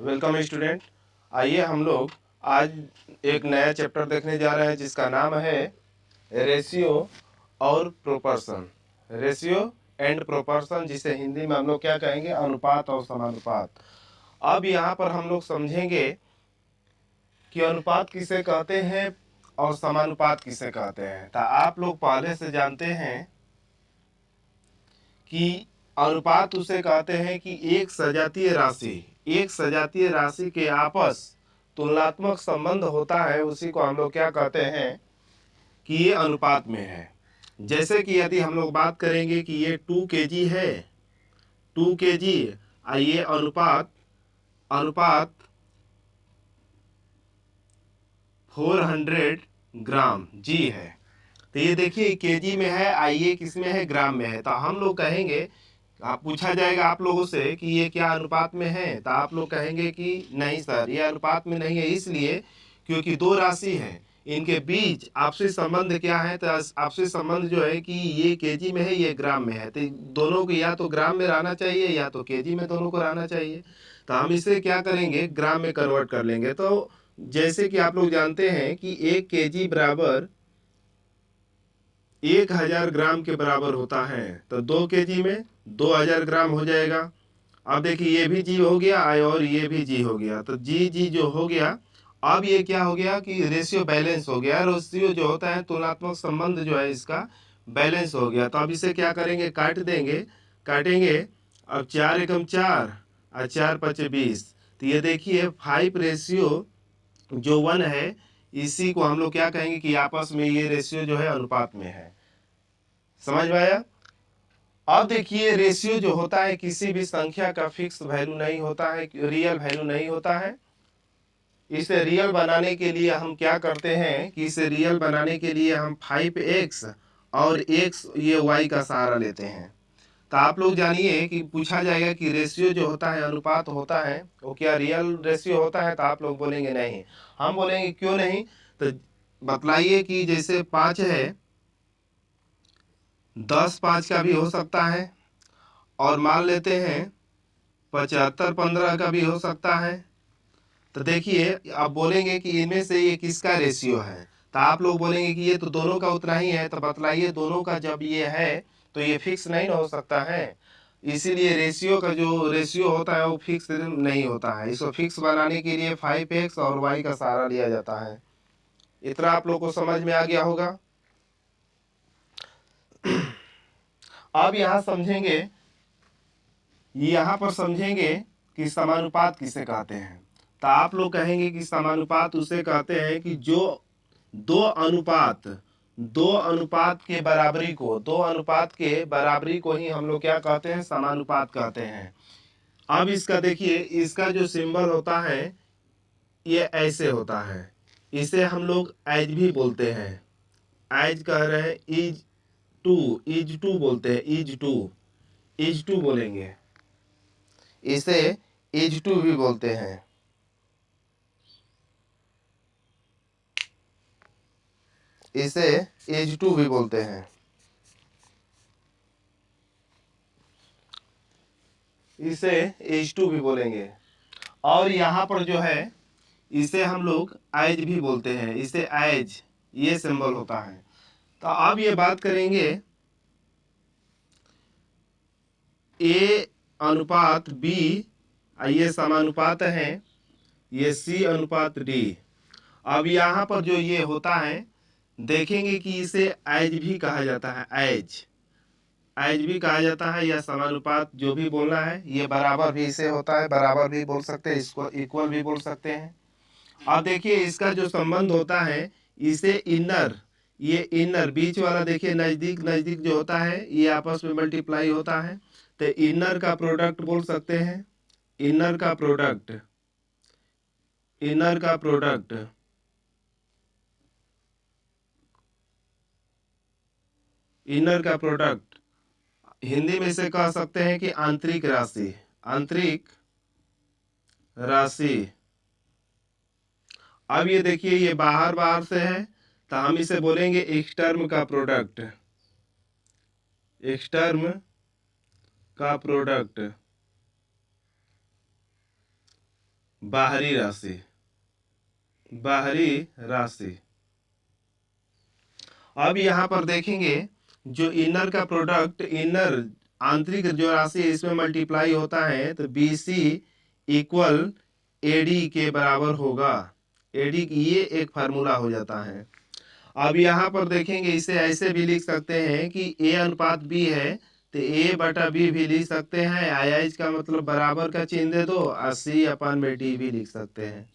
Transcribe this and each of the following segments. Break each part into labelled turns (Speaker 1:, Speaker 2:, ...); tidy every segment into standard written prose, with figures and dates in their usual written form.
Speaker 1: Welcome student. आइए हम लोग आज एक नया चैप्टर देखने जा रहे हैं जिसका नाम है रेशियो और प्रोपोर्शन। रेशियो एंड प्रोपोर्शन, जिसे हिंदी में हम लोग क्या कहेंगे, अनुपात और समानुपात। अब यहाँ पर हम लोग समझेंगे कि अनुपात किसे कहते हैं और समानुपात किसे कहते हैं। तो आप लोग पहले से जानते हैं कि अनुपात उसे कहते हैं कि एक सजातीय राशि के आपस तुलनात्मक संबंध होता है, उसी को हम लोग क्या कहते हैं कि ये अनुपात में है। जैसे कि यदि हम लोग बात करेंगे कि ये 2 kg है, 2 kg, ये अनुपात अनुपात 400 ग्राम जी है। तो ये देखिए केजी में है, आइए किस में है, ग्राम में है। तो हम लोग कहेंगे, आप पूछा जाएगा आप लोगों से कि ये क्या अनुपात में है, तो आप लोग कहेंगे कि नहीं सर, ये अनुपात में नहीं है, इसलिए क्योंकि दो राशि हैं, इनके बीच आपसी संबंध क्या है। तो आपसी संबंध जो है कि ये केजी में है, ये ग्राम में है, तो दोनों को या तो ग्राम में रहना चाहिए या तो केजी में, दोनों को रहना चाहिए। तो हम इसे क्या करेंगे, ग्राम में कन्वर्ट कर लेंगे। तो जैसे कि आप लोग जानते हैं कि 1 kg बराबर 1000 ग्राम के बराबर होता है, तो 2 kg में 2000 ग्राम हो जाएगा। अब देखिए ये भी जी हो गया और ये भी जी हो गया, तो जी जी जो हो गया, अब ये क्या हो गया कि रेशियो बैलेंस हो गया। रेशियो जो होता है तुलनात्मक संबंध जो है इसका बैलेंस हो गया। तो अब इसे क्या करेंगे, काटेंगे। अब 4 एकम 4 और 4 पचे 20। तो ये देखिए 5:1 है, इसी को हम लोग क्या कहेंगे कि आपस में ये रेशियो जो है अनुपात में है। समझ में आया। अब देखिए रेशियो जो होता है किसी भी संख्या का फिक्स वैल्यू नहीं होता है, रियल वैल्यू नहीं होता है। इसे रियल बनाने के लिए हम क्या करते हैं कि इसे रियल बनाने के लिए हम 5x और x ये y का सहारा लेते हैं। तो आप लोग जानिए कि पूछा जाएगा कि रेशियो जो होता है, अनुपात होता है, वो क्या रियल रेशियो होता है। तो आप लोग बोलेंगे नहीं। हम बोलेंगे क्यों नहीं, तो बतलाइए कि जैसे 5 है, 10 5 का भी हो सकता है, और मान लेते हैं 75 15 का भी हो सकता है। तो देखिए आप बोलेंगे कि इनमें से ये किसका रेशियो है, तो आप लोग बोलेंगे कि ये तो दोनों का उतना ही है। तो बतलाइए दोनों का जब ये है तो ये फिक्स नहीं ना हो सकता है। इसीलिए रेशियो का जो रेशियो होता है वो फिक्स नहीं होता है। इसको फिक्स बनाने के लिए 5x और y का सहारा लिया जाता है। इतना आप लोग को समझ में आ गया होगा। अब यहाँ पर समझेंगे कि समानुपात किसे कहते हैं। तो आप लोग कहेंगे कि समानुपात उसे कहते हैं कि जो दो अनुपात के बराबरी को ही हम लोग क्या कहते हैं, समानुपात कहते हैं। अब इसका देखिए, इसका जो सिंबल होता है ये ऐसे होता है। इसे हम लोग एज भी बोलते हैं, एज कह रहे हैं, इज टू बोलते हैं, इज टू बोलेंगे। इसे इज टू भी बोलते हैं। इसे एज टू भी बोलते हैं। इसे एज टू भी बोलेंगे। और यहाँ पर जो है इसे हम लोग एज भी बोलते हैं, इसे एज, ये सिंबल होता है। तो अब ये बात करेंगे ए अनुपात बी, ये समानुपात है, ये सी अनुपात डी। अब यहाँ पर जो ये होता है, देखेंगे कि इसे एज भी कहा जाता है, एज भी कहा जाता है, या समानुपात जो भी बोलना है। ये बराबर भी इसे होता है, बराबर भी बोल सकते हैं, इसको इक्वल भी बोल सकते हैं। अब देखिए इसका जो संबंध होता है, इसे इनर, ये इनर बीच वाला देखिए नजदीक नजदीक जो होता है, ये आपस में मल्टीप्लाई होता है। तो इनर का प्रोडक्ट बोल सकते हैं, इनर का प्रोडक्ट, इनर का प्रोडक्ट, इनर का प्रोडक्ट हिंदी में इसे कह सकते हैं कि आंतरिक राशि, आंतरिक राशि। अब ये देखिए ये बाहर बाहर से है, तो हम इसे बोलेंगे एक्सटर्म का प्रोडक्ट, एक्सटर्म का प्रोडक्ट। बाहरी राशि, बाहरी राशि। अब यहाँ पर देखेंगे जो इनर का प्रोडक्ट, इनर आंतरिक जो राशि इसमें मल्टीप्लाई होता है तो BC इक्वल AD के बराबर होगा। AD की ये एक फार्मूला हो जाता है। अब यहाँ पर देखेंगे इसे ऐसे भी लिख सकते हैं कि A अनुपात B है तो A बटा B भी लिख सकते हैं। IH का मतलब बराबर का चिन्ह दे दो और C/D भी लिख सकते हैं।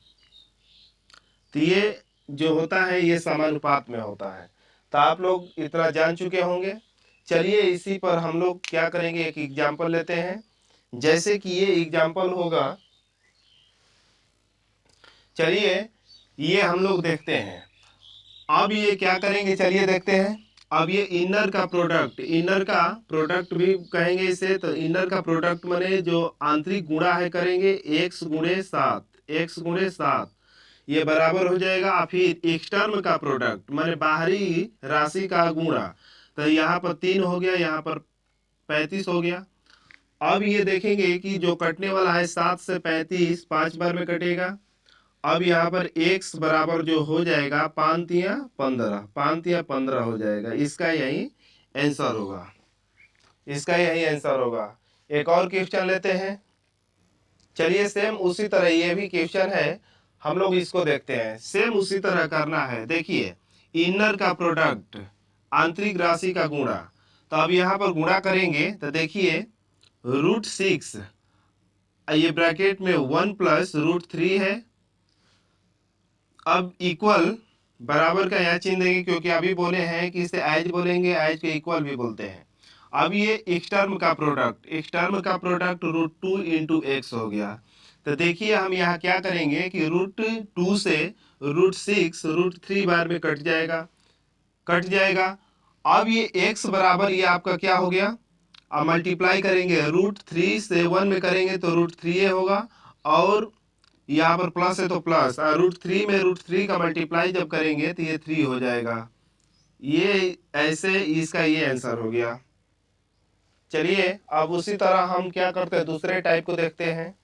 Speaker 1: तो ये जो होता है ये समानुपात में होता है। तो आप लोग इतना जान चुके होंगे। चलिए इसी पर हम लोग क्या करेंगे, एक एग्जाम्पल लेते हैं। जैसे कि ये एग्जाम्पल होगा, चलिए ये हम लोग देखते हैं। अब ये क्या करेंगे, चलिए देखते हैं। अब ये इनर का प्रोडक्ट, इनर का प्रोडक्ट भी कहेंगे इसे। तो इनर का प्रोडक्ट माने जो आंतरिक गुणा है करेंगे x गुणे 7, x गुणे 7 ये बराबर हो जाएगा। फिर एक्सटर्न का प्रोडक्ट माने बाहरी राशि का गुणा, तो यहाँ पर 3 हो गया, यहाँ पर 35 हो गया। अब ये देखेंगे कि जो कटने वाला है 7 से 35 5 बार में कटेगा। अब यहाँ पर x बराबर जो हो जाएगा 5 तिया 15, 5 तिया 15 हो जाएगा। इसका यही आंसर होगा, इसका यही आंसर होगा। एक और क्वेश्चन लेते हैं। चलिए सेम उसी तरह ये भी क्वेश्चन है, हम लोग इसको देखते हैं। सेम उसी तरह करना है। देखिए इनर का प्रोडक्ट, आंतरिक राशि का गुणा। तो अब यहाँ पर गुणा करेंगे तो देखिए √6, ये ब्रैकेट में 1 प्लस √3 है। अब इक्वल बराबर का यहाँ चिन्ह देंगे क्योंकि अभी बोले हैं कि इसे एज बोलेंगे, एज के इक्वल भी बोलते हैं। अब ये एक्सटर्म का प्रोडक्ट, एक्सटर्म का प्रोडक्ट √2 इंटू x हो गया। तो देखिए हम यहाँ क्या करेंगे कि √2 से √6 √3 बार में कट जाएगा, कट जाएगा। अब ये x बराबर ये आपका क्या हो गया, अब मल्टीप्लाई करेंगे √3 से 1 में करेंगे तो √3 होगा, और यहाँ पर प्लस है तो प्लस, √3 में √3 का मल्टीप्लाई जब करेंगे तो ये 3 हो जाएगा। ये ऐसे इसका ये आंसर हो गया। चलिए अब उसी तरह हम क्या करते हैं, दूसरे टाइप को देखते हैं।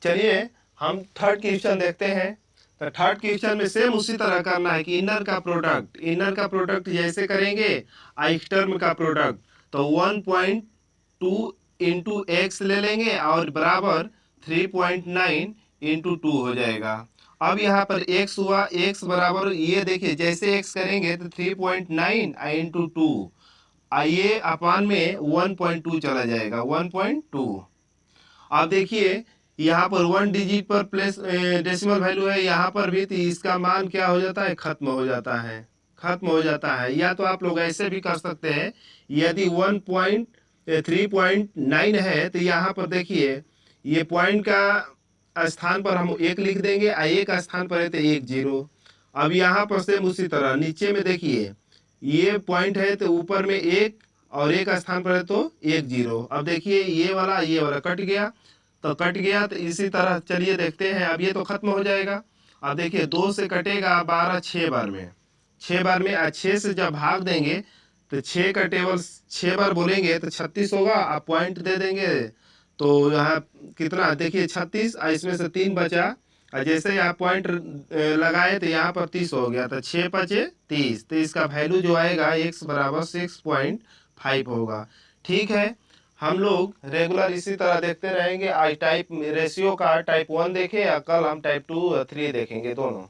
Speaker 1: चलिए हम थर्ड क्वेश्चन देखते हैं। तो थर्ड क्वेश्चन में सेम उसी तरह करना है कि इनर का प्रोडक्ट, इनर का प्रोडक्ट जैसे करेंगे एक्सटर्न का प्रोडक्ट, तो 1.2 इंटू x ले लेंगे और बराबर 3.9 इंटू 2 हो जाएगा। अब यहाँ पर x हुआ, x बराबर ये देखिए जैसे x करेंगे तो 3.9 इंटू 2, ये अपान में 1.2 चला जाएगा, 1.2। अब देखिए यहाँ पर 1 डिजिट पर प्लेस डेसिमल वैल्यू है, यहाँ पर भी, तो इसका मान क्या हो जाता है, खत्म हो जाता है, खत्म हो जाता है। या तो आप लोग ऐसे भी कर सकते हैं, यदि 3.9 है तो यहाँ पर देखिए ये पॉइंट का स्थान पर हम 1 लिख देंगे, एक स्थान पर है तो 1 0। अब यहाँ पर सेम उसी तरह नीचे में देखिए ये पॉइंट है तो ऊपर में 1 और एक स्थान पर है तो 1 0। अब देखिए ये वाला कट गया, तो कट गया। तो इसी तरह चलिए देखते हैं, अब ये तो खत्म हो जाएगा। अब देखिए 2 से कटेगा 12 6 बार में, 6 बार में 6 से जब भाग देंगे तो 6 का टेबल 6 बार बोलेंगे तो 36 होगा। आप पॉइंट दे देंगे तो यहाँ कितना देखिए 36, इसमें से 3 बचा, और जैसे आप पॉइंट लगाए तो यहाँ पर 30 हो गया, तो 6 5 30। तो इसका वैल्यू जो आएगा x बराबर 6.5 होगा। ठीक है, हम लोग रेगुलर इसी तरह देखते रहेंगे। आज टाइप रेशियो का टाइप 1 देखे, कल हम टाइप 2 और 3 देखेंगे दोनों।